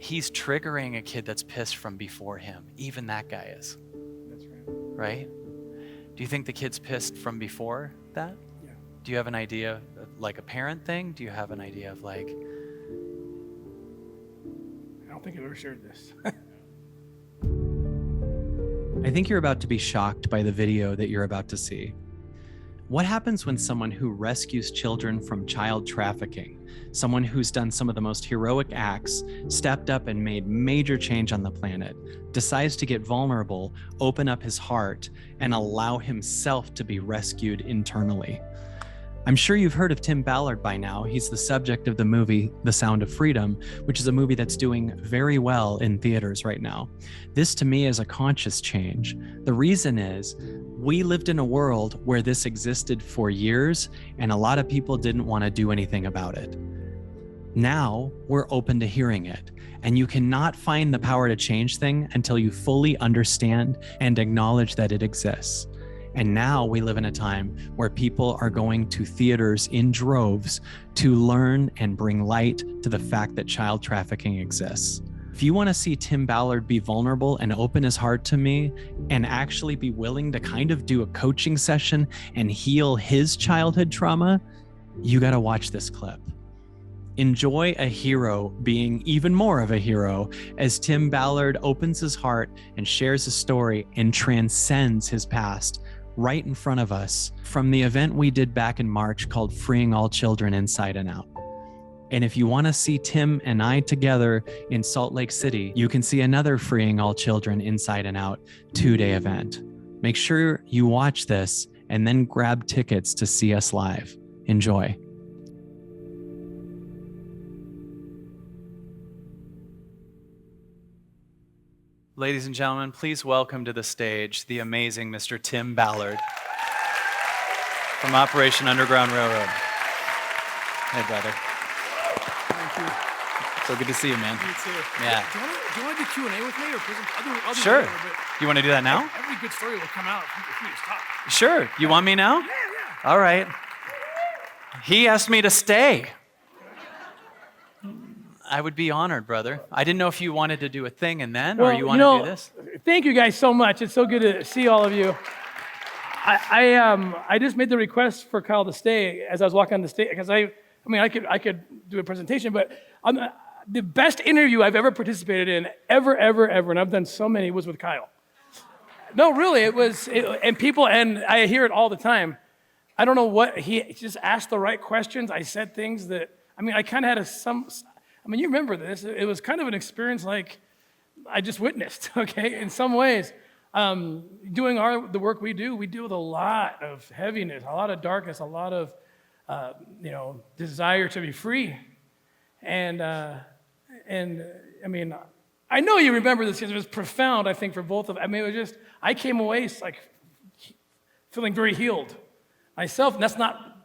he's triggering a kid that's pissed from before him. Even that guy is. That's right. Right? Do you think the kid's pissed from before that? Yeah. Do you have an idea, like a parent thing? Do you have an idea of like... I don't think I've ever shared this. I think you're about to be shocked by the video that you're about to see. What happens when someone who rescues children from child trafficking, someone who's done some of the most heroic acts, stepped up and made major change on the planet, decides to get vulnerable, open up his heart, and allow himself to be rescued internally? I'm sure you've heard of Tim Ballard by now. He's the subject of the movie The Sound of Freedom, which is a movie that's doing very well in theaters right now. This to me is a conscious change. The reason is we lived in a world where this existed for years and a lot of people didn't want to do anything about it. Now we're open to hearing it, and you cannot find the power to change things until you fully understand and acknowledge that it exists. And now we live in a time where people are going to theaters in droves to learn and bring light to the fact that child trafficking exists. If you want to see Tim Ballard be vulnerable and open his heart to me and actually be willing to kind of do a coaching session and heal his childhood trauma, you got to watch this clip. Enjoy a hero being even more of a hero as Tim Ballard opens his heart and shares his story and transcends his past right in front of us from the event we did back in March called Freeing All Children Inside and Out. And if you want to see Tim and I together in Salt Lake City, you can see another Freeing All Children Inside and Out 2-day event. Make sure you watch this and then grab tickets to see us live. Enjoy. Ladies and gentlemen, please welcome to the stage the amazing Mr. Tim Ballard from Operation Underground Railroad. Hey, brother. Thank you. So good to see you, man. You too. Yeah. Do you want to do Q&A with me or other Sure. way, but You want to do that now? every good story will come out if we just talk. Sure. You want me now? Yeah. All right. He asked me to stay. I would be honored, brother. I didn't know if you wanted to do a thing and then, or you want to do this. Thank you guys so much. It's so good to see all of you. I just made the request for Kyle to stay as I was walking on the stage because I could do a presentation, but the best interview I've ever participated in, ever, and I've done so many, was with Kyle. No, really, and I hear it all the time. I don't know what, he just asked the right questions. I said things that, I kind of had you remember this. It was kind of an experience like I just witnessed, okay, in some ways. Doing the work we deal with a lot of heaviness, a lot of darkness, a lot of, desire to be free. And I know you remember this because it was profound, I think, for both of us. I came away like feeling very healed myself. And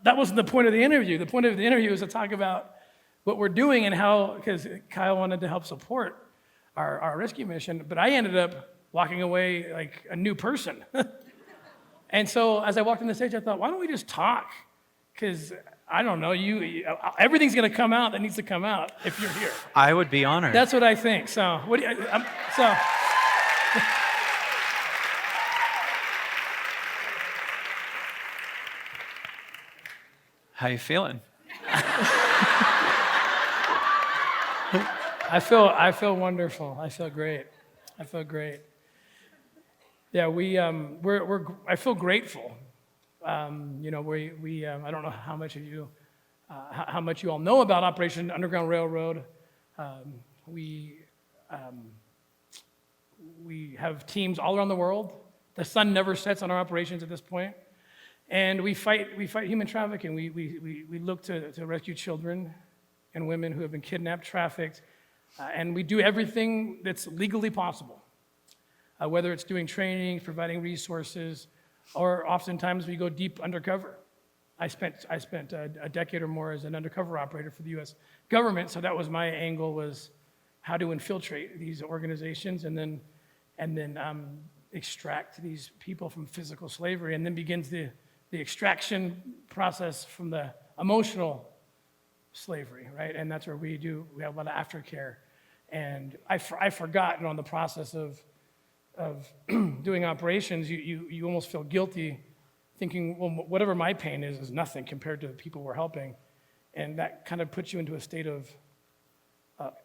that wasn't the point of the interview. The point of the interview was to talk about what we're doing and how, because Kyle wanted to help support our rescue mission, but I ended up walking away like a new person. And so as I walked on the stage, I thought, why don't we just talk? Because I don't know, everything's going to come out that needs to come out if you're here. I would be honored. That's what I think. So, How you feeling? I feel wonderful. I feel great. Yeah, I feel grateful. I don't know how much of you, how much you all know about Operation Underground Railroad. We have teams all around the world. The sun never sets on our operations at this point, and we fight human trafficking. We look to rescue children and women who have been kidnapped, trafficked, and we do everything that's legally possible. Whether it's doing training, providing resources, or oftentimes we go deep undercover. I spent a decade or more as an undercover operator for the U.S. government, so that was my angle, was how to infiltrate these organizations and then extract these people from physical slavery, and then begins the extraction process from the emotional slavery, right? And that's where we have a lot of aftercare. And I forgot, on the process of doing operations, you almost feel guilty, thinking, well, whatever my pain is nothing compared to the people we're helping. And that kind of puts you into a state of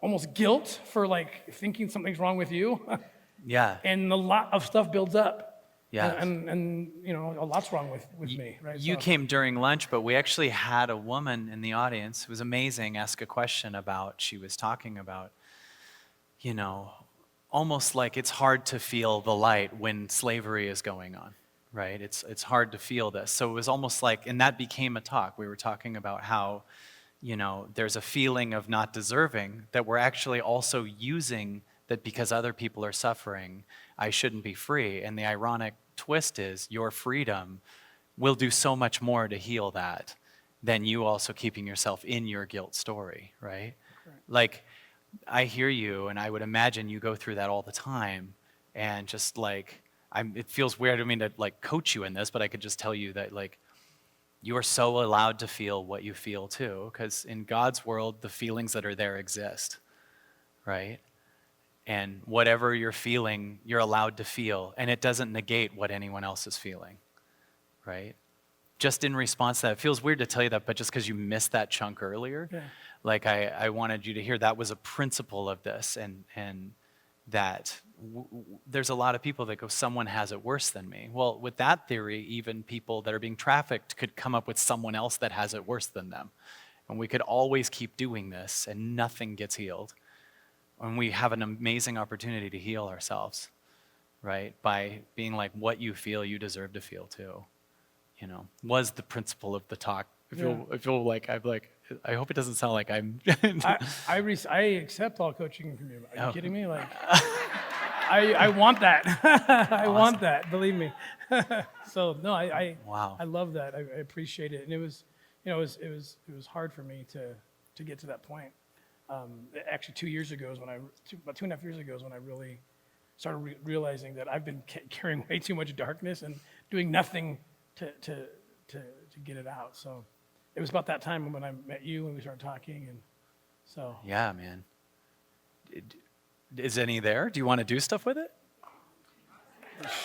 almost guilt for like thinking something's wrong with you. Yeah. And a lot of stuff builds up. Yeah. And a lot's wrong with me, right? You came during lunch, but we actually had a woman in the audience. It was amazing. Ask a question about, she was talking about, almost like it's hard to feel the light when slavery is going on, right? It's hard to feel this. So it was almost like, and that became a talk. We were talking about how, there's a feeling of not deserving that we're actually also using, that because other people are suffering, I shouldn't be free. And the ironic twist is your freedom will do so much more to heal that than you also keeping yourself in your guilt story, right? Correct. Like, I hear you, and I would imagine you go through that all the time, and just like, it feels weird to me to like coach you in this, but I could just tell you that like, you are so allowed to feel what you feel too, because in God's world, the feelings that are there exist, right? And whatever you're feeling, you're allowed to feel, and it doesn't negate what anyone else is feeling, right? Just in response to that, it feels weird to tell you that, but just because you missed that chunk earlier, yeah. Like I wanted you to hear that was a principle of this, and that there's a lot of people that go, someone has it worse than me. Well, with that theory, even people that are being trafficked could come up with someone else that has it worse than them. And we could always keep doing this, and nothing gets healed. And we have an amazing opportunity to heal ourselves, right? By being like, what you feel, you deserve to feel too. Was the principle of the talk. I feel like I hope it doesn't sound like I'm. I accept all coaching from you. Are you kidding me? Like, I want that. I want that. Believe me. So no, wow. I love that. I appreciate it, and it was, it was hard for me to get to that point. Actually, 2 years ago is when about 2.5 years ago is when I really started realizing that I've been carrying way too much darkness and doing nothing to get it out. So it was about that time when I met you and we started talking, and so. Yeah, man. Is any there? Do you want to do stuff with it?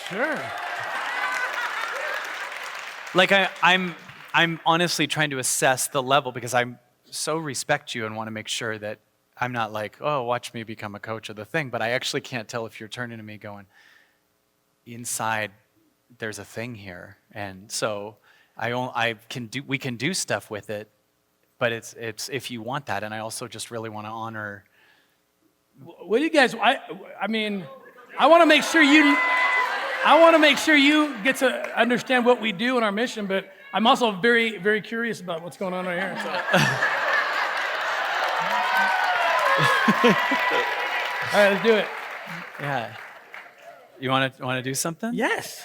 Sure. Like I'm honestly trying to assess the level, because I so respect you and want to make sure that I'm not like, oh, watch me become a coach of the thing, but I actually can't tell if you're turning to me going, inside there's a thing here. And so we can do stuff with it, but it's if you want that. And I also just really want to honor. What do you guys, I mean, I want to make sure you get to understand what we do in our mission, but I'm also very, very curious about what's going on right here. So. All right, let's do it. Yeah. You want to do something? Yes.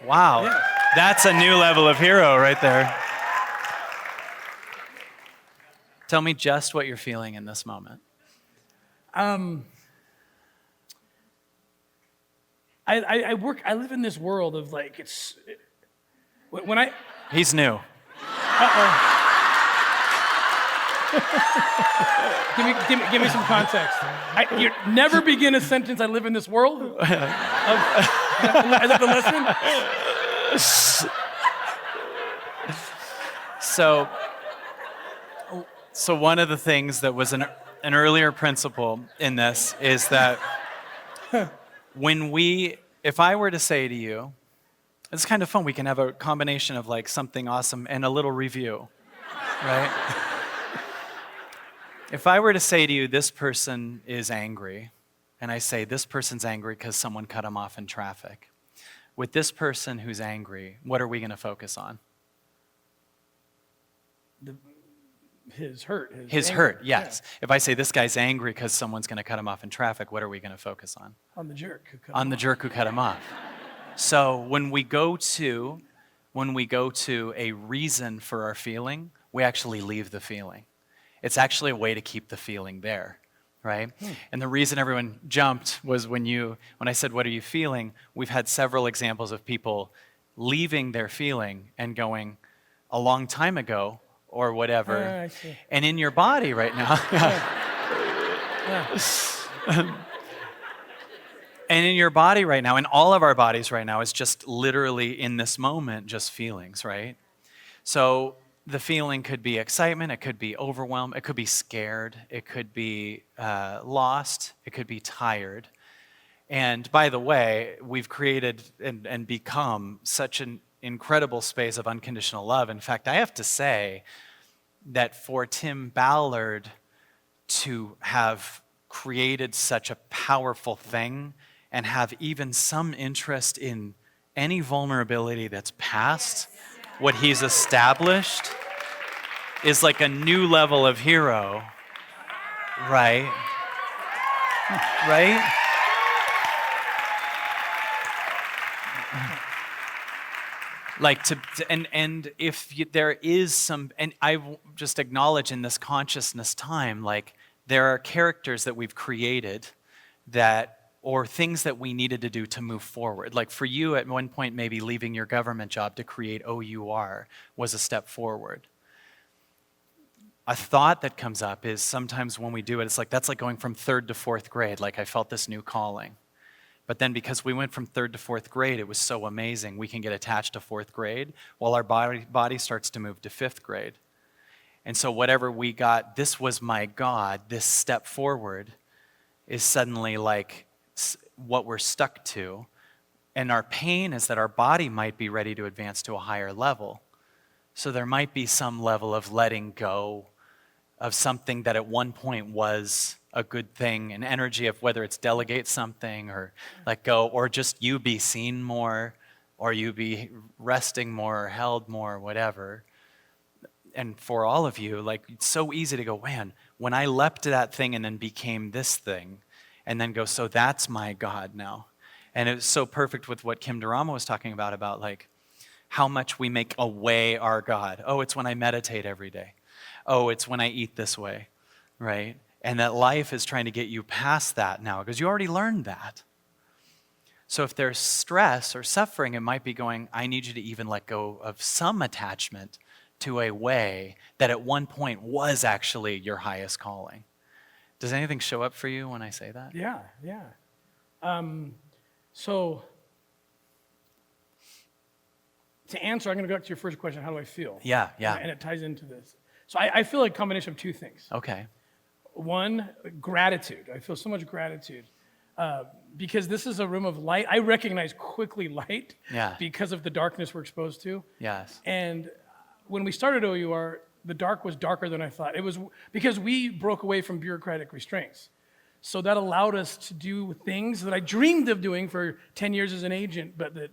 Wow. Yes. That's a new level of hero right there. Tell me just what you're feeling in this moment. I live in this world of like, He's new. Give me some context. You never begin a sentence, I live in this world. Is that the lesson? So one of the things that was an earlier principle in this is that if I were to say to you, it's kind of fun, we can have a combination of like something awesome and a little review, right? If I were to say to you, this person is angry, and I say this person's angry because someone cut him off in traffic, with this person who's angry, what are we going to focus on? His hurt. His hurt, yes. Yeah. If I say this guy's angry because someone's going to cut him off in traffic, what are we going to focus on? On the jerk who cut him off. On the jerk who cut him off. So when we go to a reason for our feeling, we actually leave the feeling. It's actually a way to keep the feeling there, right? And the reason everyone jumped was when I said, what are you feeling? We've had several examples of people leaving their feeling and going a long time ago or whatever. I see. And in your body right now. Yeah. And in your body right now, in all of our bodies right now, is just literally in this moment, just feelings, right? So the feeling could be excitement, it could be overwhelmed, it could be scared, it could be lost, it could be tired. And by the way, we've created and become such an incredible space of unconditional love. In fact, I have to say that for Tim Ballard to have created such a powerful thing and have even some interest in any vulnerability that's past what he's established is like a new level of hero, right? Right? Like and if there is some, and I just acknowledge in this consciousness time, like there are characters that we've created that, or things that we needed to do to move forward. Like for you at one point, maybe leaving your government job to create Youre was a step forward. A thought that comes up is sometimes when we do it, it's like, that's like going from 3rd to 4th grade. Like I felt this new calling. But then because we went from 3rd to 4th grade, it was so amazing. We can get attached to 4th grade while our body starts to move to 5th grade. And so whatever we got, this was my God, this step forward is suddenly like what we're stuck to. And our pain is that our body might be ready to advance to a higher level. So there might be some level of letting go of something that at one point was a good thing, an energy of whether it's delegate something or let go, or just you be seen more, or you be resting more, or held more, whatever. And for all of you, like it's so easy to go, man, when I leapt to that thing and then became this thing, and then go, so that's my God now. And it was so perfect with what Kim Durama was talking about like how much we make away our God. Oh, it's when I meditate every day. Oh, it's when I eat this way, right? And that life is trying to get you past that now because you already learned that. So if there's stress or suffering, it might be going, I need you to even let go of some attachment to a way that at one point was actually your highest calling. Does anything show up for you when I say that? Yeah. So to answer, I'm going to go back to your first question, how do I feel? Yeah. And it ties into this. So I feel like a combination of two things. Okay. One, gratitude. I feel so much gratitude because this is a room of light. I recognize quickly light because of the darkness we're exposed to. Yes. And when we started OUR, the dark was darker than I thought. It was because we broke away from bureaucratic restraints. So that allowed us to do things that I dreamed of doing for 10 years as an agent, but that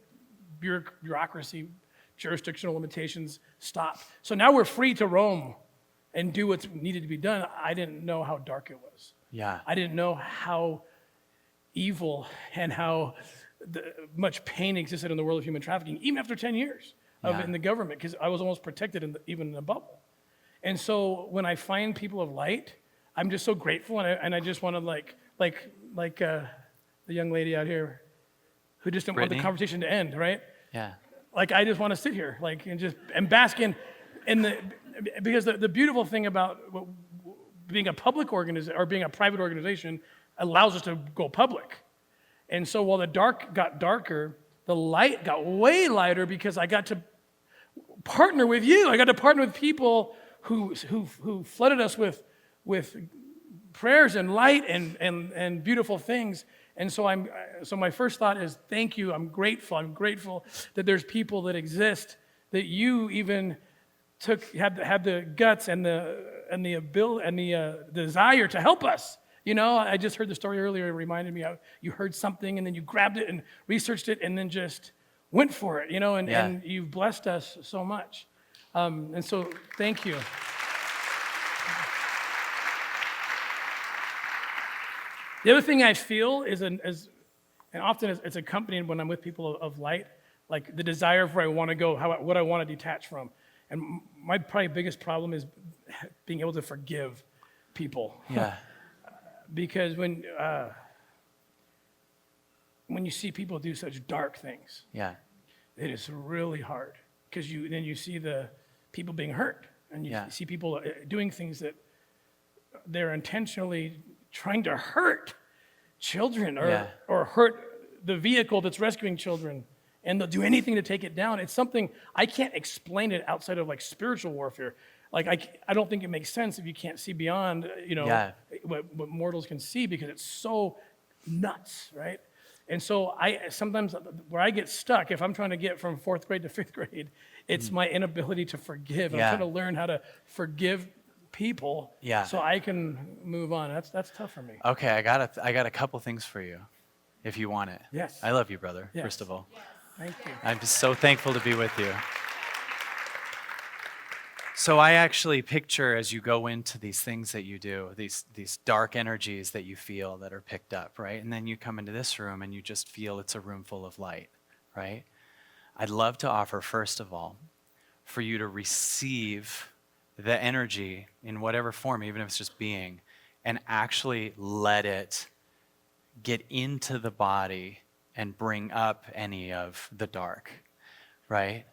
bureaucracy, jurisdictional limitations stopped. So now we're free to roam and do what's needed to be done. I didn't know how dark it was. Yeah. I didn't know how evil and how much pain existed in the world of human trafficking, even after 10 years of it in the government, because I was almost protected even in the bubble. And so when I find people of light, I'm just so grateful, and I just want to like the young lady out here who just didn't want the conversation to end, right? Yeah. Like I just want to sit here, and bask in the because the beautiful thing about being a public organization or being a private organization allows us to go public. And so while the dark got darker, the light got way lighter because I got to partner with you. I got to partner with people who flooded us with prayers and light and beautiful things. And so my first thought is thank you. I'm grateful that there's people that exist that you even had the guts and the ability and the desire to help us. You know, I just heard the story earlier. It reminded me how you heard something and then you grabbed it and researched it and then just went for it. You know, and you've blessed us so much. And so thank you. The other thing I feel is, and often it's accompanied when I'm with people of light, like the desire of where I want to go, what I want to detach from. And my probably biggest problem is being able to forgive people. Yeah. Because when you see people do such dark things, it is really hard. Because then you see the people being hurt, and you see people doing things that they're intentionally trying to hurt children or, Yeah. or hurt the vehicle that's rescuing children, and they'll do anything to take it down. It's something, I can't explain it outside of like spiritual warfare. Like I don't think it makes sense if you can't see beyond, Yeah. what mortals can see, because it's so nuts, right? And so I sometimes where I get stuck, if I'm trying to get from 4th grade to 5th grade, it's my inability to forgive. Yeah. I'm trying to learn how to forgive people Yeah. so I can move on. That's tough for me. Okay, I got a couple things for you, if you want it. Yes. I love you, brother, Yes. first of all. Thank you. I'm just so thankful to be with you. So I actually picture, as you go into these things that you do, these dark energies that you feel that are picked up, right? And then you come into this room and you just feel it's a room full of light, right? I'd love to offer, first of all, for you to receive the energy in whatever form, even if it's just being, and actually let it get into the body and bring up any of the dark, right?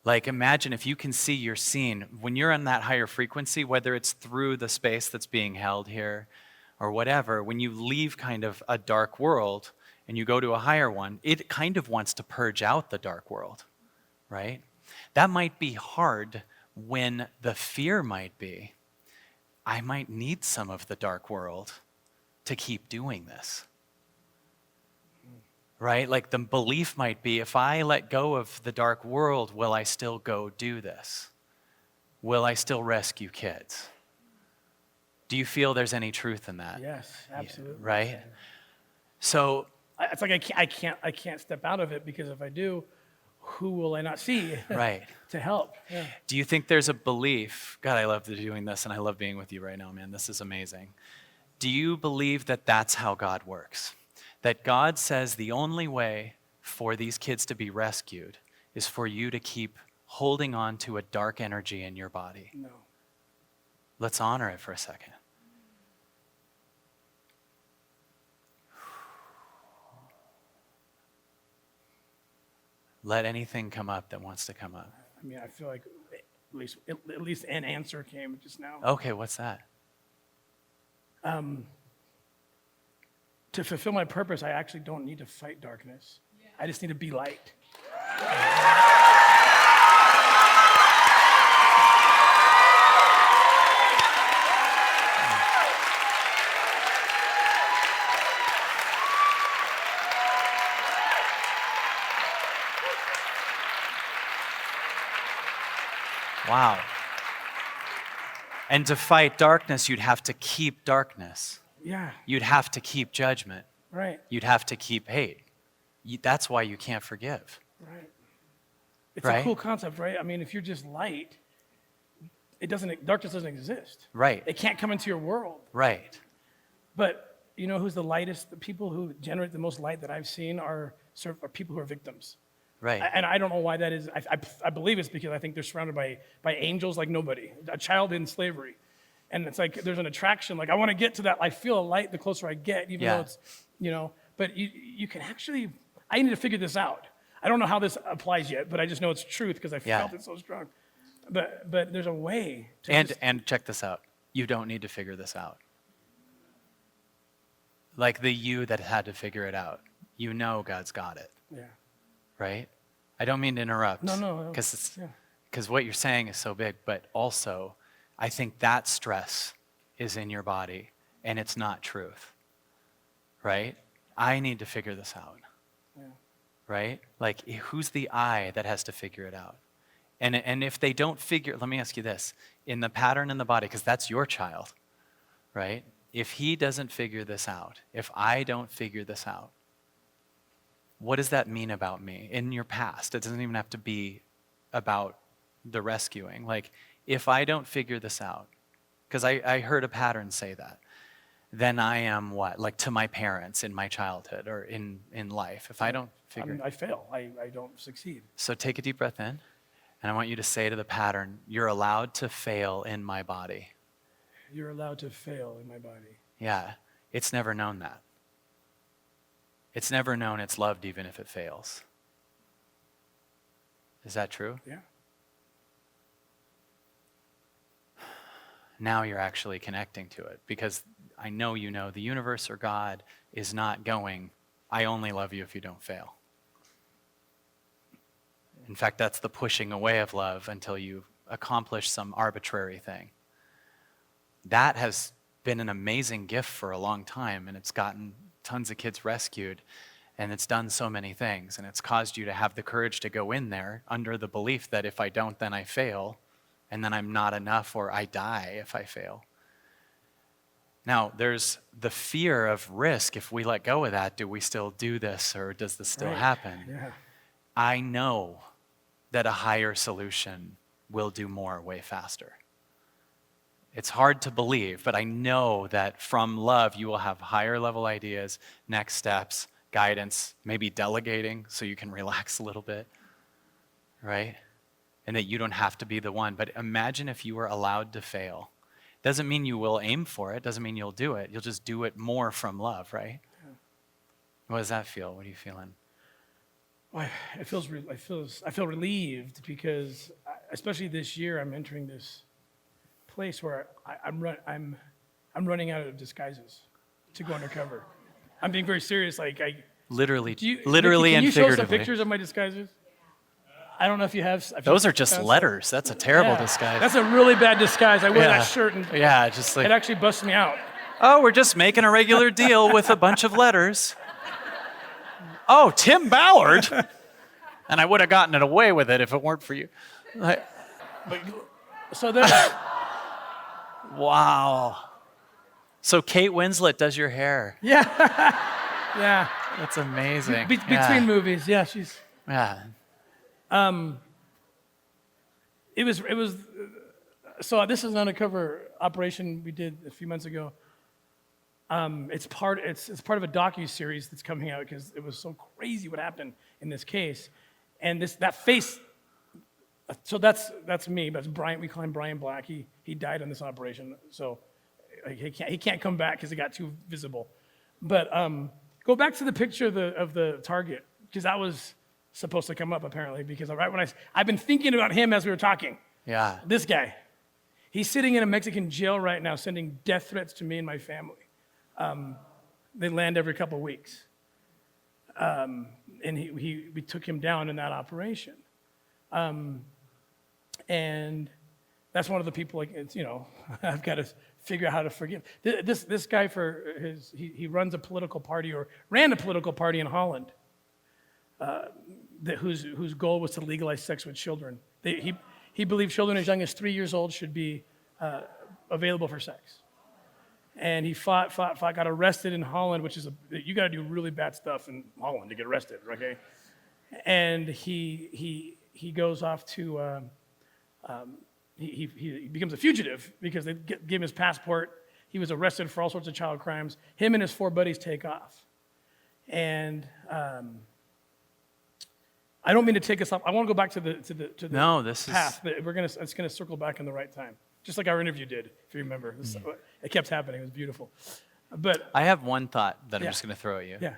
Like, imagine if you can see your scene, when you're on that higher frequency, whether it's through the space that's being held here or whatever, when you leave kind of a dark world and you go to a higher one, it kind of wants to purge out the dark world, right? That might be hard when the fear might be, I might need some of the dark world to keep doing this. Right? Like the belief might be, if I let go of the dark world, will I still go do this? Will I still rescue kids? Do you feel there's any truth in that? Yes, absolutely. Right? So, It's like I can't step out of it, because if I do, who will I not see right. to help? Yeah. Do you think there's a belief? God, I love doing this, and I love being with you right now, man. This is amazing. Do you believe that that's how God works? That God says the only way for these kids to be rescued is for you to keep holding on to a dark energy in your body? No. Let's honor it for a second. Let anything come up that wants to come up. I mean, I feel like at least an answer came just now. Okay, what's that? To fulfill my purpose, I actually don't need to fight darkness. I just need to be light. Wow. And to fight darkness, you'd have to keep darkness. Yeah, You'd have to keep judgment. right, You'd have to keep hate. That's why you can't forgive. right. It's Right? a cool concept, right? I mean, if you're just light, darkness doesn't exist. Right, It can't come into your world. right. But you know who's the lightest? The people who generate the most light that I've seen are people who are victims. Right. And I don't know why that is. I believe it's because I think they're surrounded by angels like nobody. A child in slavery. And it's like there's an attraction. Like, I want to get to that. I feel a light the closer I get, even Yeah. though it's, but you can actually, I need to figure this out. I don't know how this applies yet, but I just know it's truth because I Yeah. felt it so strong. But there's a way to And check this out. You don't need to figure this out. Like the you that had to figure it out. You know God's got it, yeah. right? I don't mean to interrupt. No. Because Yeah. what you're saying is so big, but also I think that stress is in your body and it's not truth, right? I need to figure this out, Yeah. right? Like, who's the I that has to figure it out? And if they don't figure, let me ask you this, in the pattern in the body, because that's your child, right? If he doesn't figure this out, if I don't figure this out, what does that mean about me in your past? It doesn't even have to be about the rescuing. Like, if I don't figure this out, because I heard a pattern say that, then I am what? Like to my parents in my childhood or in life. If I don't figure I fail. I don't succeed. So take a deep breath in, and I want you to say to the pattern, you're allowed to fail in my body. You're allowed to fail in my body. Yeah, it's never known that. It's never known it's loved even if it fails. Is that true? Yeah. Now you're actually connecting to it, because I know you know, the universe or God is not going, I only love you if you don't fail. In fact, that's the pushing away of love until you accomplish some arbitrary thing. That has been an amazing gift for a long time, and it's gotten tons of kids rescued, and it's done so many things, and it's caused you to have the courage to go in there under the belief that if I don't, then I fail, and then I'm not enough, or I die if I fail. Now, there's the fear of risk. If we let go of that, do we still do this, or does this still happen? Yeah. I know that a higher solution will do more way faster. It's hard to believe, but I know that from love, you will have higher level ideas, next steps, guidance, maybe delegating so you can relax a little bit, right? And that you don't have to be the one. But imagine if you were allowed to fail. Doesn't mean you will aim for it, doesn't mean you'll do it. You'll just do it more from love, right? Yeah. What does that feel? What are you feeling? Well, I feel relieved because, especially this year, I'm entering this place where I'm running out of disguises to go undercover. I'm being very serious. Literally, Nikki, and can you show figuratively. some pictures of my disguises? I don't know if you have. Those are just letters. That's a terrible disguise. That's a really bad disguise. I wear that shirt and just like it actually busts me out. Oh, we're just making a regular deal with a bunch of letters. Oh, Tim Ballard. And I would have gotten it away with it if it weren't for you. So then, wow. So Kate Winslet does your hair. yeah, That's amazing. Between movies, yeah, she's. Yeah. It was. So this is an undercover operation we did a few months ago. It's part of a docu-series that's coming out because it was so crazy what happened in this case, and that face. So that's me. That's Brian. We call him Brian Black. He died in this operation, so he can't come back because it got too visible. But go back to the picture of the target because that was supposed to come up apparently because right when I've been thinking about him as we were talking. Yeah. This guy, he's sitting in a Mexican jail right now, sending death threats to me and my family. They land every couple of weeks. And we took him down in that operation. And that's one of the people, I've got to figure out how to forgive. This guy he runs a political party or ran a political party in Holland whose goal was to legalize sex with children. He believed children as young as 3 years old should be available for sex. And he fought, got arrested in Holland, which is you got to do really bad stuff in Holland to get arrested, okay? And he goes off to, he becomes a fugitive because they gave him his passport. He was arrested for all sorts of child crimes. Him and his 4 buddies take off. And I don't mean to take us off. I want to go back to the path. It's gonna circle back in the right time. Just like our interview did, if you remember. It kept happening. It was beautiful. But I have one thought that I'm just going to throw at you. Yeah.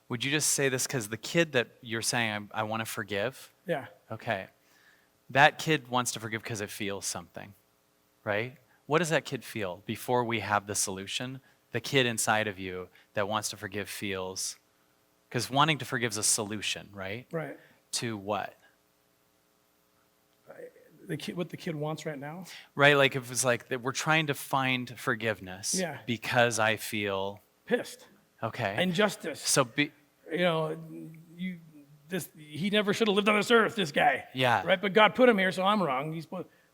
Would you just say this? Because the kid that you're saying, I want to forgive. Yeah. Okay. That kid wants to forgive because it feels something, right? What does that kid feel before we have the solution? The kid inside of you that wants to forgive feels, because wanting to forgive is a solution, right? Right. To what? What the kid wants right now? Right, like if it's like that we're trying to find forgiveness because I feel pissed. Okay. Injustice. So he never should have lived on this earth, this guy. Yeah. Right? But God put him here, so I'm wrong.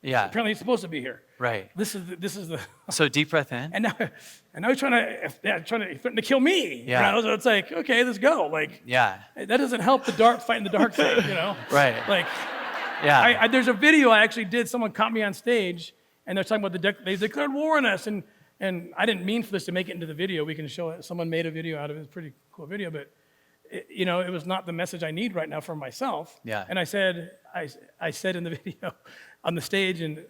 Apparently he's supposed to be here. Right. This is the So deep breath in. And now he's threatening to kill me. Yeah. So it's like, okay, let's go. That doesn't help fighting the dark thing, Right. Yeah. There's a video I actually did. Someone caught me on stage, and they're talking about they declared war on us, and I didn't mean for this to make it into the video. We can show it. Someone made a video out of it. It's a pretty cool video, but it was not the message I need right now for myself. Yeah. And I said in the video on the stage, and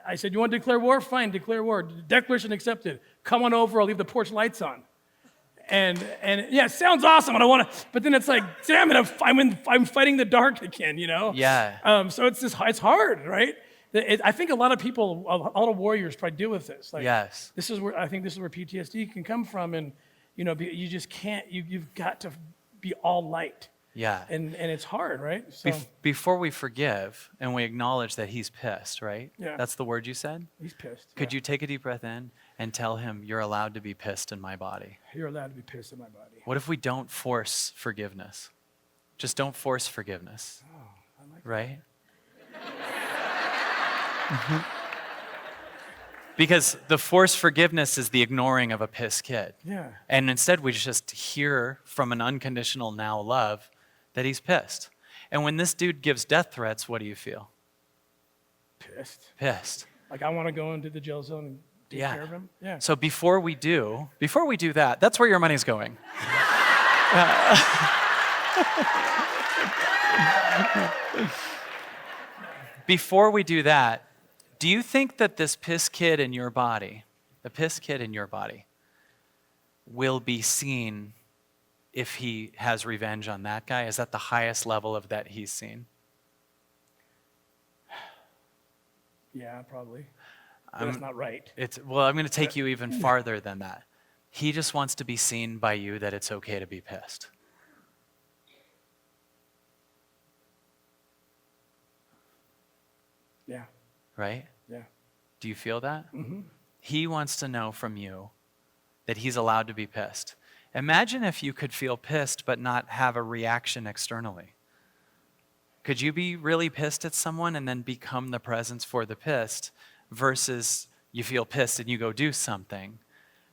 I said, you want to declare war? Fine, declare war. Declaration accepted. Come on over. I'll leave the porch lights on. And yeah, it sounds awesome, and I want to, but then it's like, damn it, I'm fighting the dark again, Yeah. So it's hard, right? I think a lot of people, a lot of warriors try to deal with this. Like, Yes. this is where, I think this is where PTSD can come from. And, you just can't, you've got to be all light. Yeah. And it's hard, right? So Before we forgive and we acknowledge that he's pissed, right? Yeah. That's the word you said? he's pissed. Could you take a deep breath in and tell him, you're allowed to be pissed in my body? You're allowed to be pissed in my body. What if we don't force forgiveness? Just don't force forgiveness, I like right? Because the forced forgiveness is the ignoring of a pissed kid. Yeah. And instead we just hear from an unconditional now love that he's pissed. And when this dude gives death threats, what do you feel? Pissed. Pissed. Like, I want to go into the jail zone and take care of him. Yeah. So before we do that, that's where your money's going. Before we do that, do you think that this piss kid in your body, the piss kid in your body, will be seen if he has revenge on that guy? Is that the highest level of that he's seen? Yeah, probably. But that's not right. Well, I'm going to take you even farther than that. He just wants to be seen by you that it's okay to be pissed. Yeah. Right? Yeah. Do you feel that? Mm-hmm. He wants to know from you that he's allowed to be pissed. Imagine if you could feel pissed but not have a reaction externally. Could you be really pissed at someone and then become the presence for the pissed versus you feel pissed and you go do something?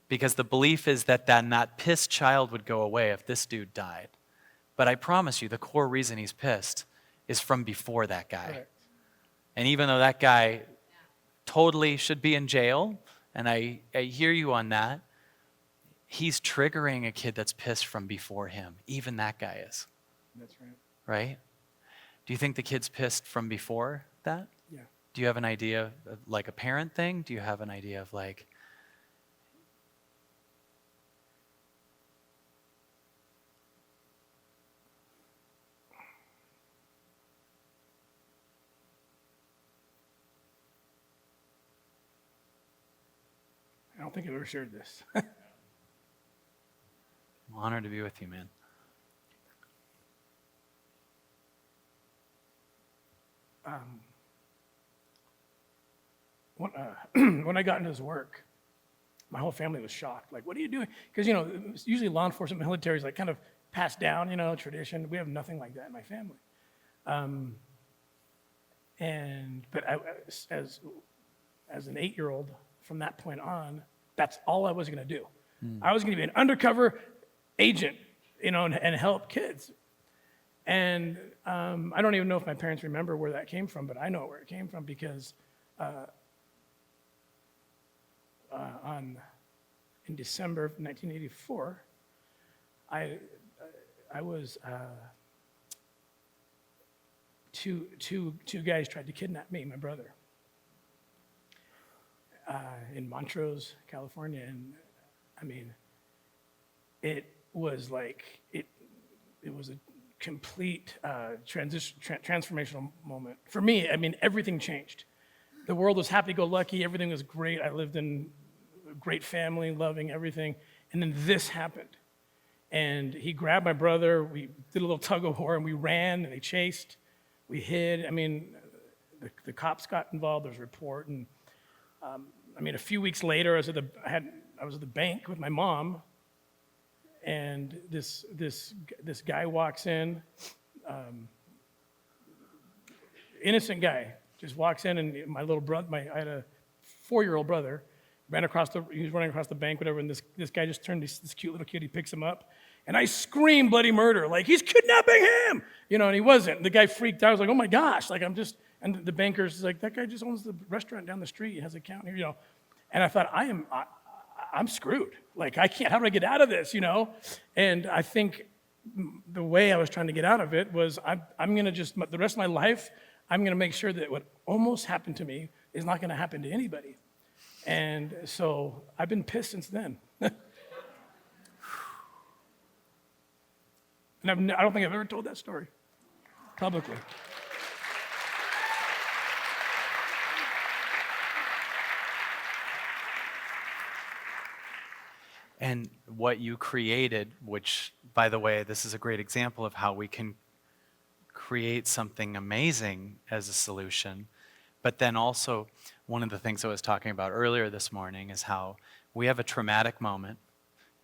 Because the belief is that then that pissed child would go away if this dude died. But I promise you, the core reason he's pissed is from before that guy. Correct. And even though that guy totally should be in jail, and I hear you on that, he's triggering a kid that's pissed from before him. Even that guy is. That's right. Right? Do you think the kid's pissed from before that? Yeah. Do you have an idea of like a parent thing? Do you have an idea of like... I don't think I've ever shared this. I'm honored to be with you, man. When I got into this work, my whole family was shocked. Like, what are you doing? Because, usually law enforcement, military is like kind of passed down, tradition. We have nothing like that in my family. But as an 8-year-old, from that point on, that's all I was going to do. I was going to be an undercover agent, and help kids. And I don't even know if my parents remember where that came from, but I know where it came from because in December of 1984, I was two guys tried to kidnap me, my brother, in Montrose, California, and I mean, it was like it was a complete transformational moment for me. I mean, everything changed. The world was happy-go-lucky. Everything was great. I lived in a great family, loving everything. And then this happened. And he grabbed my brother. We did a little tug-of-war, and we ran, and they chased. We hid. I mean, the cops got involved. There was a report. And, a few weeks later, I was at the bank with my mom, and this guy walks in, innocent guy, just walks in, and my little brother, I had a 4-year-old brother, he was running across the bank, whatever, and this guy just turned this cute little kid, he picks him up, and I scream bloody murder, like, he's kidnapping him, and he wasn't. The guy freaked out. I was like, oh my gosh, like, and the banker's like, that guy just owns the restaurant down the street, he has an account here, and I thought, I'm screwed. Like, I can't, how do I get out of this, And I think the way I was trying to get out of it was I'm going to just, the rest of my life, I'm going to make sure that what almost happened to me is not going to happen to anybody. And so I've been pissed since then. And I don't think I've ever told that story publicly. And what you created, which, by the way, this is a great example of how we can create something amazing as a solution. But then also, one of the things I was talking about earlier this morning is how we have a traumatic moment,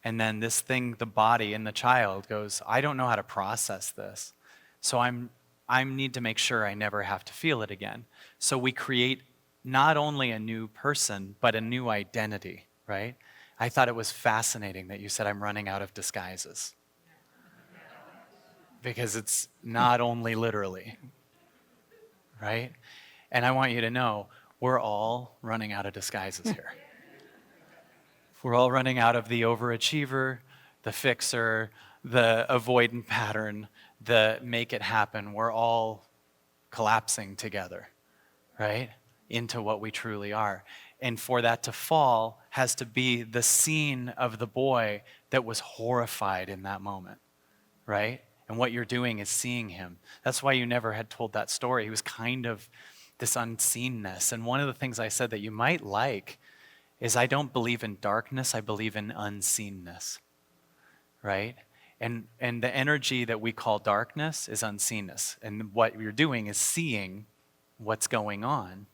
and then this thing, the body in the child goes, I don't know how to process this. So I need to make sure I never have to feel it again. So we create not only a new person, but a new identity, right? I thought it was fascinating that you said I'm running out of disguises. Because it's not only literally, right? And I want you to know, we're all running out of disguises here. We're all running out of the overachiever, the fixer, the avoidant pattern, the make it happen. We're all collapsing together, right? Into what we truly are. And for that to fall has to be the scene of the boy that was horrified in that moment, right? And what you're doing is seeing him. That's why you never had told that story. He was kind of this unseenness. And one of the things I said that you might like is I don't believe in darkness, I believe in unseenness, right? And the energy that we call darkness is unseenness. And what you're doing is seeing what's going on,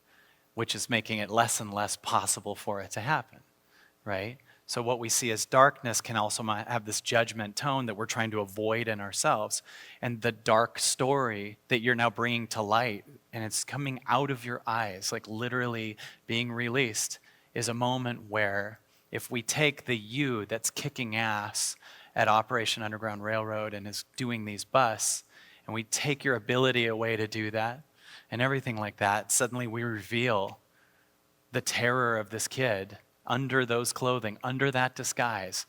which is making it less and less possible for it to happen, right? So what we see as darkness can also have this judgment tone that we're trying to avoid in ourselves. And the dark story that you're now bringing to light, and it's coming out of your eyes, like literally being released, is a moment where if we take the you that's kicking ass at Operation Underground Railroad and is doing these busts, and we take your ability away to do that and everything like that, suddenly we reveal the terror of this kid under those clothing, under that disguise,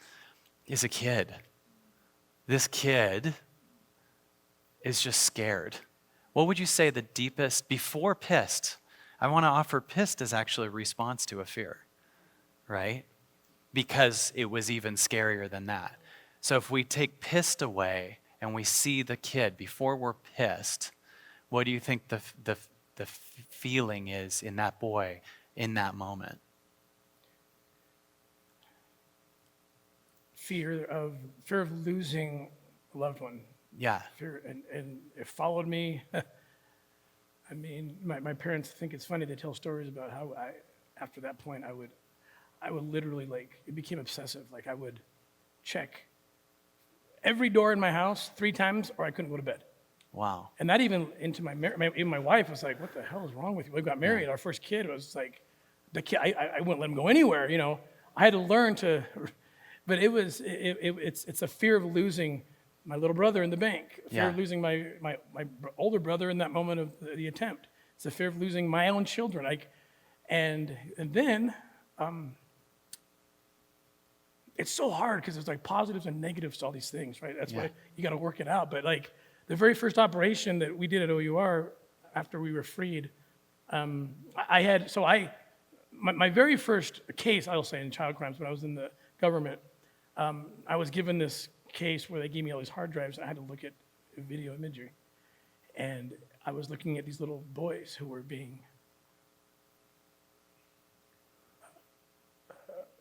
is a kid. This kid is just scared. What would you say the deepest, before pissed? I want to offer pissed as actually a response to a fear, right? Because it was even scarier than that. So if we take pissed away and we see the kid before we're pissed, what do you think the feeling is in that boy in that moment? Fear of losing a loved one. Yeah. Fear, and it followed me. I mean, my parents think it's funny. They tell stories about how after that point, I would literally, like, it became obsessive. Like, I would check every door in my house 3 times, or I couldn't go to bed. Wow. And that even into even my wife was like, "What the hell is wrong with you?" We got married. Our first kid was like, the kid. I wouldn't let him go anywhere. You know, I had to learn to. But it's a fear of losing my little brother in the bank, a fear of losing my older brother in that moment of the attempt. It's a fear of losing my own children. And then it's so hard because there's like positives and negatives to all these things, right? That's why you got to work it out. But like the very first operation that we did at OUR after we were freed, my very first case, I'll say, in child crimes when I was in the government, I was given this case where they gave me all these hard drives. I had to look at video imagery. And I was looking at these little boys who were being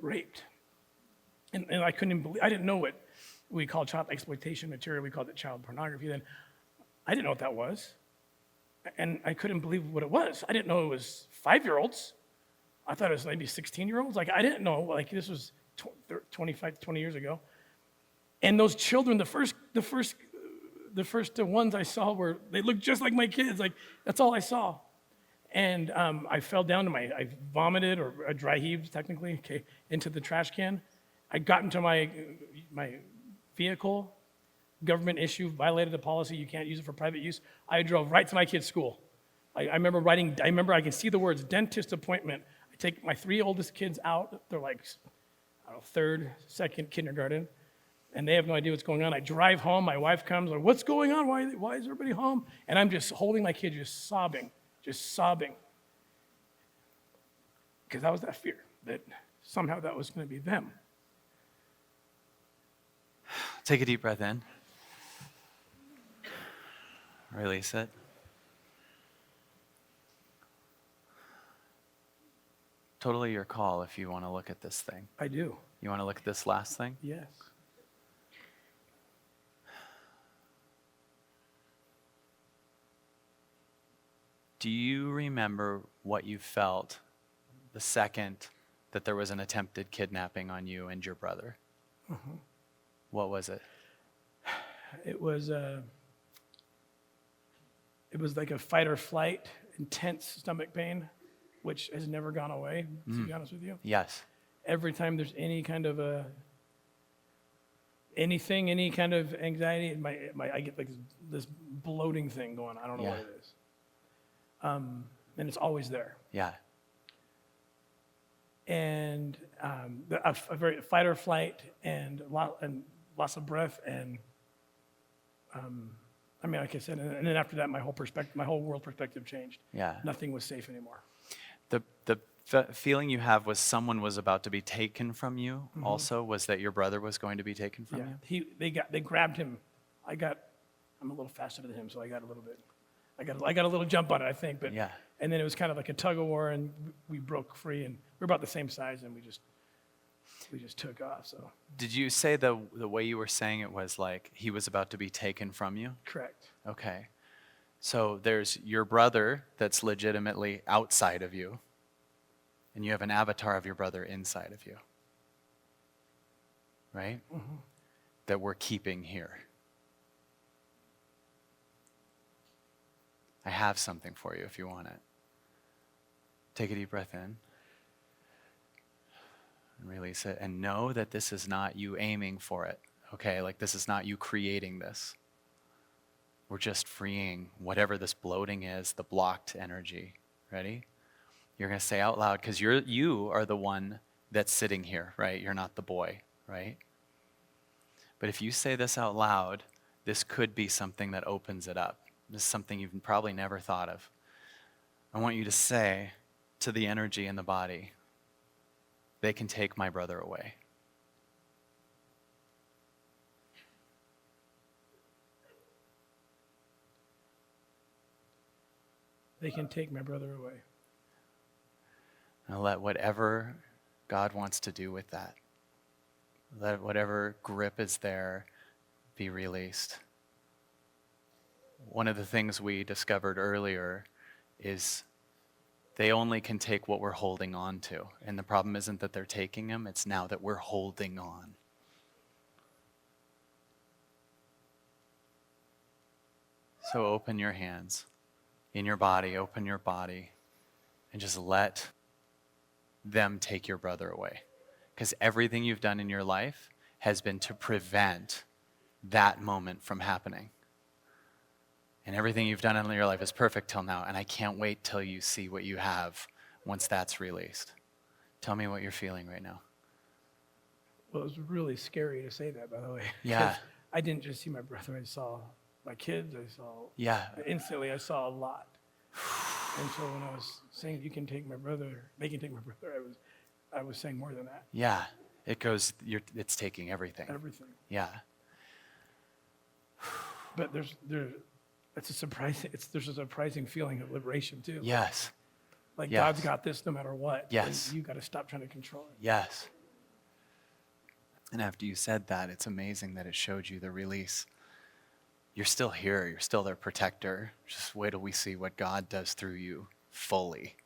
raped. And I couldn't even believe, I didn't know what we called child exploitation material. We called it child pornography then. I didn't know what that was. And I couldn't believe what it was. I didn't know it was 5-year-olds. I thought it was maybe 16-year-olds. Like, I didn't know, like, this was 20 years ago. And those children, the first ones I saw they looked just like my kids. Like, that's all I saw. And I fell down I vomited, or I dry heaved technically, into the trash can. I got into my vehicle, government issue, violated the policy, you can't use it for private use. I drove right to my kid's school. I remember I can see the words dentist appointment. I take my 3 oldest kids out. They're like, I don't know, 3rd, 2nd kindergarten, and they have no idea what's going on. I drive home. My wife comes, like, what's going on? Why is everybody home? And I'm just holding my kid, just sobbing. Because that was that fear that somehow that was going to be them. Take a deep breath in. Release it. Totally your call if you want to look at this thing. I do. You want to look at this last thing? Yes. Do you remember what you felt the second that there was an attempted kidnapping on you and your brother? What was it? It was like a fight or flight, intense stomach pain, which has never gone away, to be honest with you. Yes. Every time there's any kind of any kind of anxiety, I get like this bloating thing going. I don't know what it is. And it's always there. Yeah. And a very fight or flight and loss of breath and like I said, and then after that, my whole world perspective changed. Yeah. Nothing was safe anymore. The feeling you have was someone was about to be taken from you. Also, was that your brother was going to be taken from you? They grabbed him. I'm a little faster than him, so I got a little bit. I got a little jump on it, I think. But Yeah. And then it was kind of like a tug of war, and we broke free, and we're about the same size, and we just took off. So. Did you say the way you were saying it was like he was about to be taken from you? Correct. Okay. So there's your brother that's legitimately outside of you, and you have an avatar of your brother inside of you, right? That we're keeping here. I have something for you if you want it. Take a deep breath in and release it, and know that this is not you aiming for it, okay? Like this is not you creating this. We're just freeing whatever this bloating is, the blocked energy. Ready? You're going to say out loud, because you are the one that's sitting here, right? You're not the boy, right? But if you say this out loud, this could be something that opens it up. This is something you've probably never thought of. I want you to say to the energy in the body, they can take my brother away. They can take my brother away. And let whatever God wants to do with that, let whatever grip is there be released. One of the things we discovered earlier is they only can take what we're holding on to. And the problem isn't that they're taking him, it's now that we're holding on. So open your hands in your body, open your body, and just let them take your brother away. Because everything you've done in your life has been to prevent that moment from happening. And everything you've done in your life is perfect till now, and I can't wait till you see what you have once that's released. Tell me what you're feeling right now. Well, it was really scary to say that, by the way. Yeah. 'Cause I didn't just see my brother, I saw my kids, instantly I saw a lot. And so when I was saying they can take my brother, I was saying more than that. Yeah. It goes, it's taking everything. Everything. Yeah. But there's a surprising feeling of liberation too. Yes. Like Yes. God's got this no matter what. Yes. And you got to stop trying to control it. Yes. And after you said that, it's amazing that it showed you the release. You're still here. You're still their protector. Just wait till we see what God does through you fully.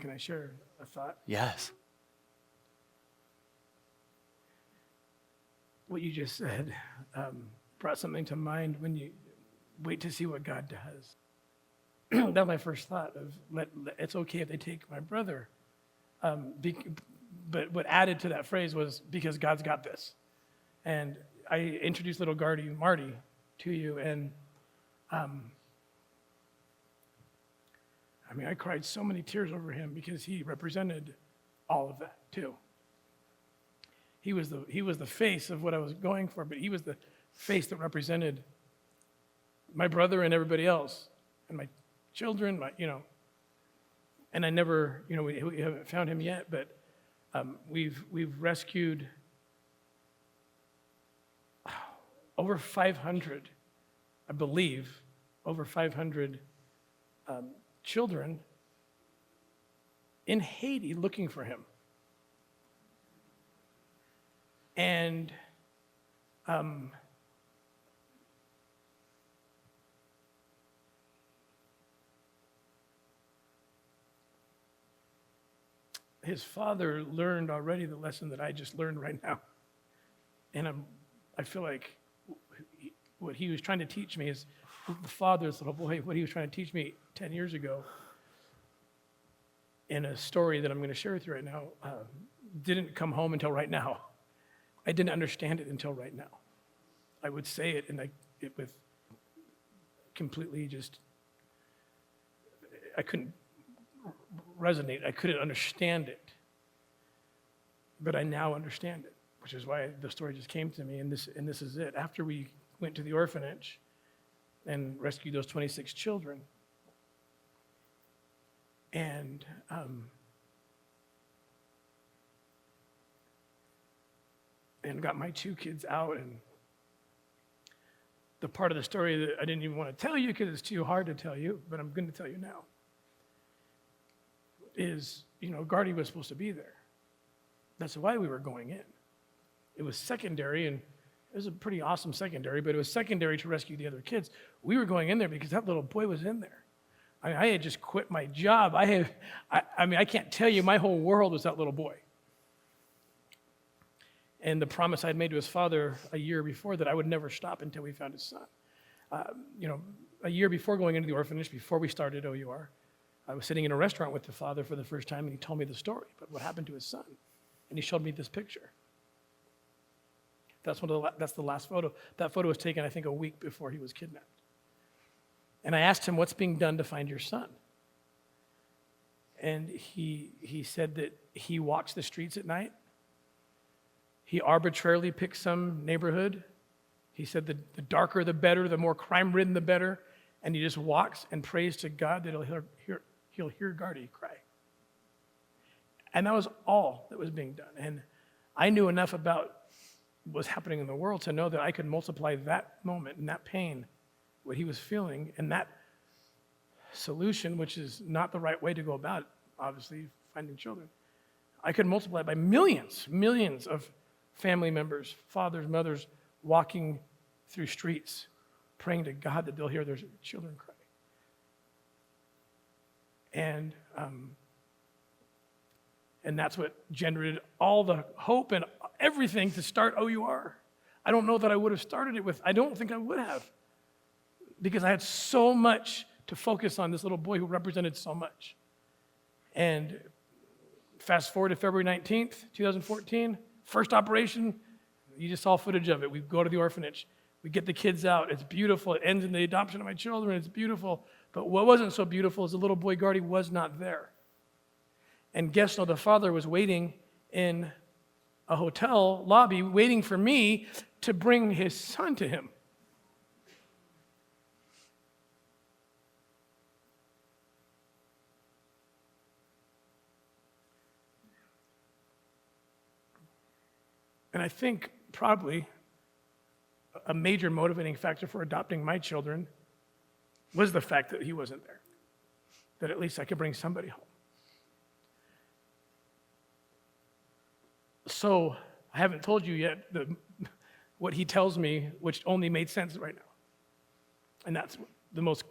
Can I share a thought? Yes. What you just said brought something to mind when you wait to see what God does. That was my first thought of it's okay if they take my brother. But what added to that phrase was because God's got this. And I introduced little Marty to you, and I cried so many tears over him because he represented all of that too. He was the face of what I was going for, but he was the face that represented my brother and everybody else, and my children, and I never, we haven't found him yet, but we've rescued over 500, I believe, over 500 children in Haiti looking for him. And his father learned already the lesson that I just learned right now. And I feel like what he was trying to teach me is, the father's little boy, what he was trying to teach me 10 years ago in a story that I'm going to share with you right now, didn't come home until right now. I didn't understand it until right now. I would say it, and it with completely just, I couldn't resonate. I couldn't understand it. But I now understand it, which is why the story just came to me, and this is it. After we went to the orphanage and rescued those 26 children, and got my 2 kids out, and the part of the story that I didn't even want to tell you because it's too hard to tell you, but I'm going to tell you now, is, Gardy was supposed to be there. That's why we were going in. It was secondary, and it was a pretty awesome secondary, but it was secondary to rescue the other kids. We were going in there because that little boy was in there. I had just quit my job. I can't tell you, my whole world was that little boy. And the promise I had made to his father a year before that I would never stop until we found his son. A year before going into the orphanage, before we started OUR, I was sitting in a restaurant with the father for the first time, and he told me the story about what happened to his son. And he showed me this picture. That's the last photo. That photo was taken, I think, a week before he was kidnapped. And I asked him, what's being done to find your son? And he said that he walks the streets at night. He arbitrarily picks some neighborhood. He said the darker the better, the more crime-ridden the better. And he just walks and prays to God that he'll hear Gardy cry. And that was all that was being done. And I knew enough about what was happening in the world to know that I could multiply that moment and that pain, what he was feeling, and that solution, which is not the right way to go about, obviously, finding children. I could multiply it by millions of family members, fathers, mothers, walking through streets, praying to God that they'll hear their children cry. And that's what generated all the hope and everything to start OUR. I don't know that I would have started it with, I don't think I would have, because I had so much to focus on, this little boy who represented so much. And fast forward to February 19th, 2014, first operation, you just saw footage of it. We go to the orphanage. We get the kids out. It's beautiful. It ends in the adoption of my children. It's beautiful. But what wasn't so beautiful is the little boy Gardy was not there. And guess what? The father was waiting in a hotel lobby, waiting for me to bring his son to him. And I think probably a major motivating factor for adopting my children was the fact that he wasn't there, that at least I could bring somebody home. So I haven't told you yet what he tells me, which only made sense right now. And that's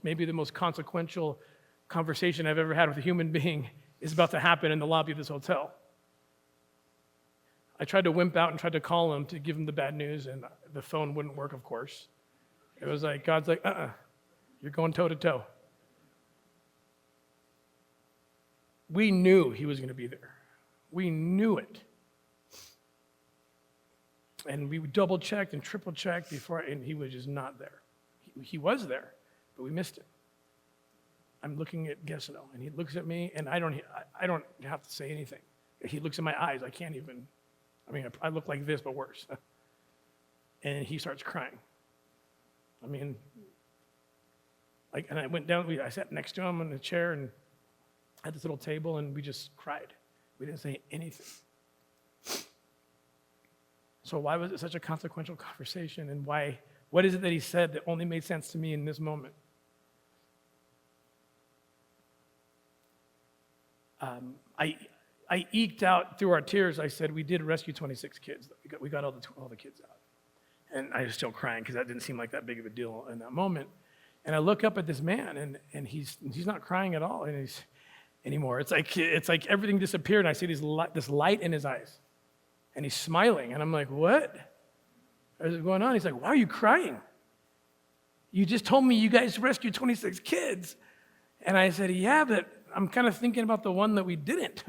maybe the most consequential conversation I've ever had with a human being is about to happen in the lobby of this hotel. I tried to wimp out and tried to call him to give him the bad news, and the phone wouldn't work, of course. It was like, God's like, you're going toe to toe. We knew he was going to be there. We knew it. And we double-checked and triple-checked before, and he was just not there. He was there, but we missed him. I'm looking at Gesino, and he looks at me, and I don't have to say anything. He looks in my eyes. I can't even. I look like this, but worse. And he starts crying. And I went down, I sat next to him in a chair and at this little table, and we just cried. We didn't say anything. So why was it such a consequential conversation, and what is it that he said that only made sense to me in this moment? I eked out through our tears. I said, we did rescue 26 kids. We got all the kids out. And I was still crying because that didn't seem like that big of a deal in that moment. And I look up at this man, and he's not crying at all anymore. It's like everything disappeared, and I see this light in his eyes. And he's smiling, and I'm like, what is going on? He's like, why are you crying? You just told me you guys rescued 26 kids. And I said, yeah, but I'm kind of thinking about the one that we didn't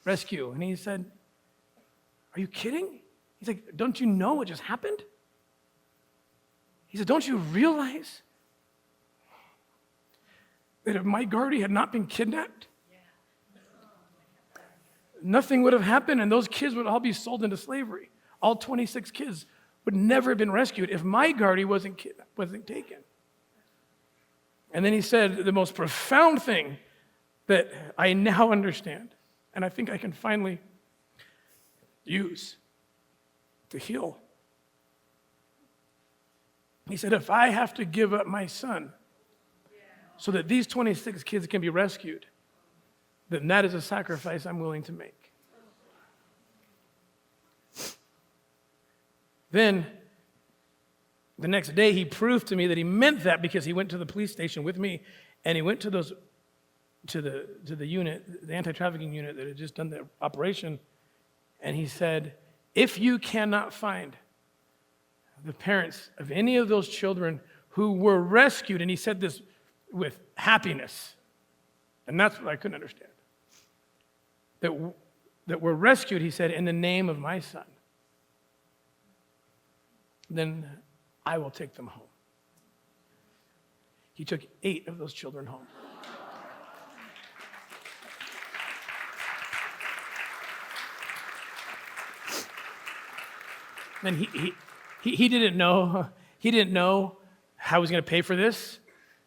rescue. And he said, are you kidding? He's like, don't you know what just happened? He said, don't you realize that if Mike Gardy had not been kidnapped, nothing would have happened and those kids would all be sold into slavery. All 26 kids would never have been rescued if Mike Gardy wasn't taken. And then he said the most profound thing that I now understand, and I think I can finally use to heal. He said, if I have to give up my son so that these 26 kids can be rescued, then that is a sacrifice I'm willing to make. Then, the next day, he proved to me that he meant that because he went to the police station with me, and he went to the unit, the anti-trafficking unit that had just done the operation, and he said, if you cannot find the parents of any of those children who were rescued, and he said this with happiness, and that's what I couldn't understand, that were rescued, he said, in the name of my son, then I will take them home. He took 8 of those children home. Then he didn't know. He didn't know how he was going to pay for this.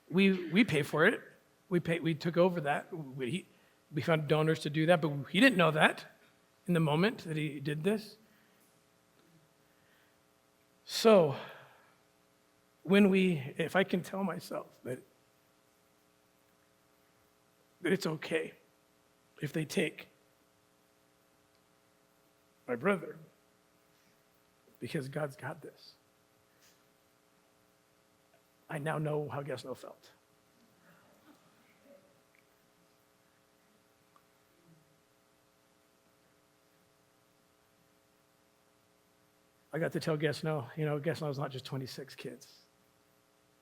We pay for it. We took over that. We found donors to do that, but he didn't know that in the moment that he did this. So, if I can tell myself that it's okay if they take my brother, because God's got this, I now know how Gesno felt. I got to tell Gesno, Gesno is not just 26 kids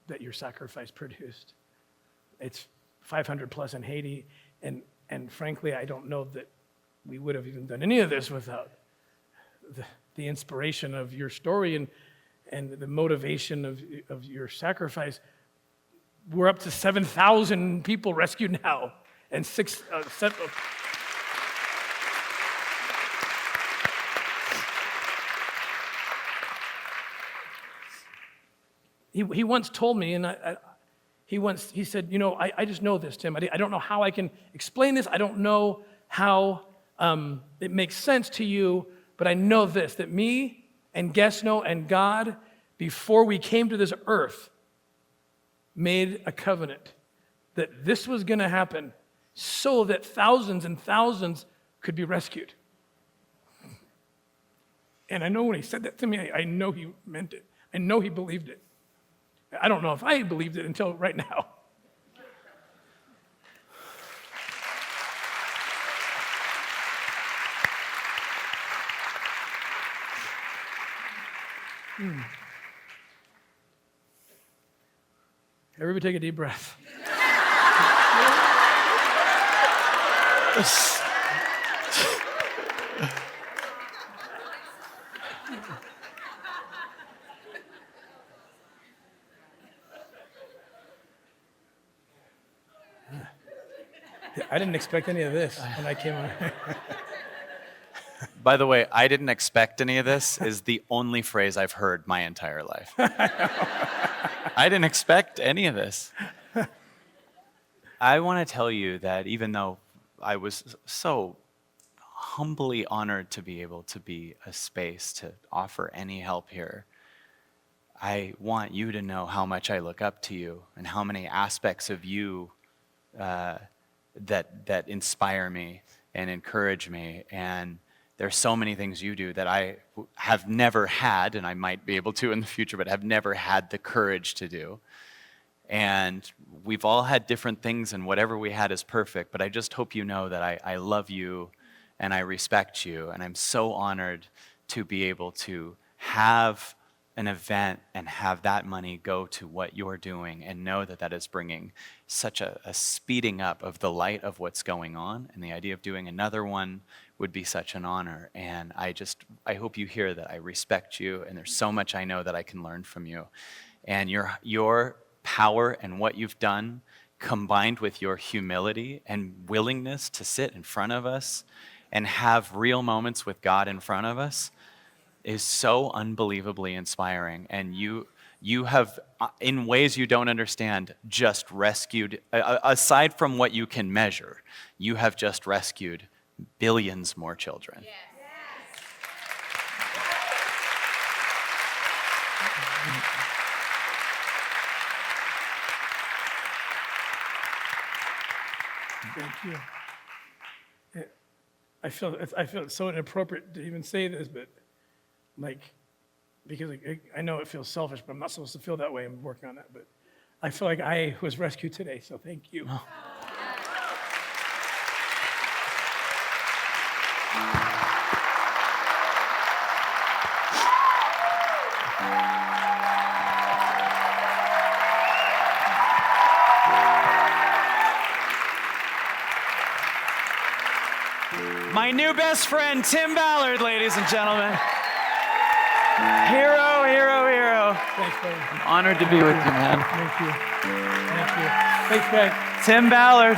that your sacrifice produced. It's 500 plus in Haiti, and frankly, I don't know that we would have even done any of this without the inspiration of your story and the motivation of your sacrifice. We're up to 7,000 people rescued now, and 7. He once told me, and he said, I just know this, Tim. I don't know how I can explain this. I don't know how it makes sense to you, but I know this, that me and Gesno and God, before we came to this earth, made a covenant that this was going to happen so that thousands and thousands could be rescued. And I know when he said that to me, I know he meant it. I know he believed it. I don't know if I believed it until right now. Everybody take a deep breath. I didn't expect any of this when I came on. By the way, I didn't expect any of this is the only phrase I've heard my entire life. I didn't expect any of this. I want to tell you that even though I was so humbly honored to be able to be a space to offer any help here, I want you to know how much I look up to you and how many aspects of you that inspire me and encourage me. And there's so many things you do that I have never had, and I might be able to in the future, but have never had the courage to do. And we've all had different things, and whatever we had is perfect, but I just hope you know that I love you and I respect you, and I'm so honored to be able to have an event and have that money go to what you're doing, and know that that is bringing such a speeding up of the light of what's going on, and the idea of doing another one would be such an honor. And I hope you hear that I respect you, and there's so much I know that I can learn from you. And your power and what you've done, combined with your humility and willingness to sit in front of us and have real moments with God in front of us, is so unbelievably inspiring. And you have, in ways you don't understand, just rescued, aside from what you can measure, you have just rescued billions more children. Yes. Thank you. I feel it's so inappropriate to even say this, but because I know it feels selfish, but I'm not supposed to feel that way. I'm working on that, but I feel like I was rescued today, so thank you. Oh. My new best friend, Tim Ballard, ladies and gentlemen. Hero, hero, hero. Thanks, buddy. I'm honored to be with you, man. Thank you. Thank you. Thanks, Greg. Tim Ballard.